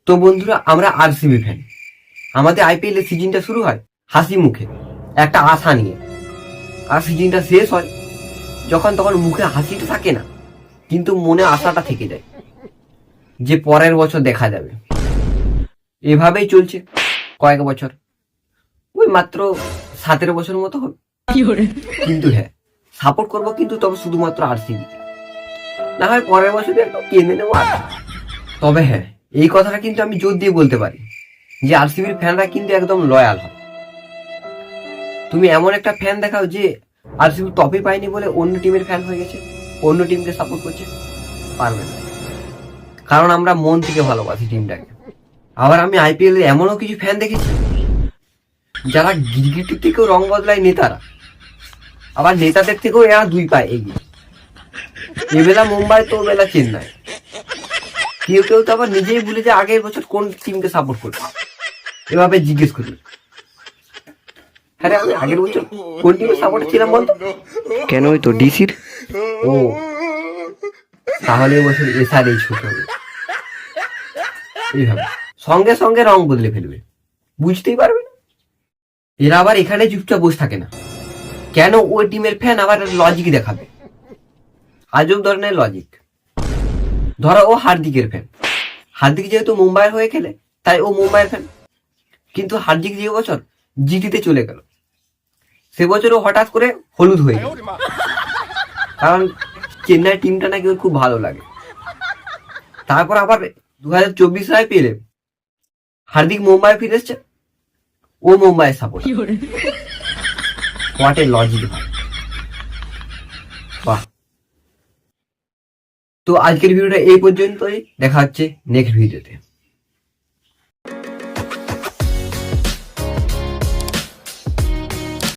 তো বন্ধুরা, আমরা আরসিবি ফ্যান। আমাদের আইপিএল এর সিজনটা শুরু হয় হাসি মুখে, একটা আশা নিয়ে। আর সিজনটা শেষ হয় যখন তখন মুখে হাসিটা থাকে না, কিন্তু মনে আশাটা থেকে যায় যে পরের বছর দেখা যাবে। এভাবেই চলছে কয়েক বছর, ওই মাত্র 17 বছর মতো হবে। কিন্তু হ্যাঁ, সাপোর্ট করবো কিন্তু তবে শুধুমাত্র আরসিবি, না হয় পরের বছরে একটু কেঁদে নেবো। তবে হ্যাঁ, এই কথাটা কিন্তু আমি জোর দিয়ে বলতে পারি যে আরসিবির ফ্যানরা কিন্তু একদম লয়াল হয়। তুমি এমন একটা ফ্যান দেখাও যে আরসিবি টপই পায়নি বলে অন্য টিমের ফ্যান হয়ে গেছে, অন্য টিমকে সাপোর্ট করছে, পারবে না। কারণ আমরা মন থেকে ভালোবাসি টিমটাকে। আবার আমি আইপিএল এ এমনও কিছু ফ্যান দেখেছি যারা গিরগিটির থেকেও রং বদলায় নেতারা, আবার নেতাদের থেকেও এরা 2 পায় এগিয়ে। এবেলা মুম্বাই তো বেলা চেন্নাই। কেউ কেউ তো আবার নিজেই ভুলে যায় আগের বছর কোন টিমকে সাপোর্ট করবে, এভাবে জিজ্ঞেস করি, আরে আমি আগের বছর কোন টিমের সাপোর্ট ছিলাম বলতো? কেন, ওই তো ডিসির। ও, তাহলে এবছর এসআরএইচ হতে হবে। এইভাবে সঙ্গে সঙ্গে রং বদলে ফেলবে, বুঝতেই পারবে না। এরা আবার এখানে চুপচাপ বসে থাকে না, কেন ওই টিমের ফ্যান আবার লজিক দেখাবে, আজব ধরনের লজিক। ধরো ও হার্দিকের ফ্যান, হার্দিক যেহেতু মুম্বাইয়ের হয়ে খেলে তাই ও মুম্বাইয়ের ফ্যান। কিন্তু হার্দিক যে বছর জিটিতে চলে গেল, সে বছর ও হঠাৎ করে হলুদ হয়ে গেল, কারণ চেন্নাই টিমটা নাকি ওর খুব ভালো লাগে। তারপর আবার 2024 আইপিএলে হার্দিক মুম্বাই ফিরে এসছে, ও Mumbai support. What a logic ভাই, বাহ। তো আজকের ভিডিওটা এই পর্যন্তই, দেখা হচ্ছে নেক্সট ভিডিওতে।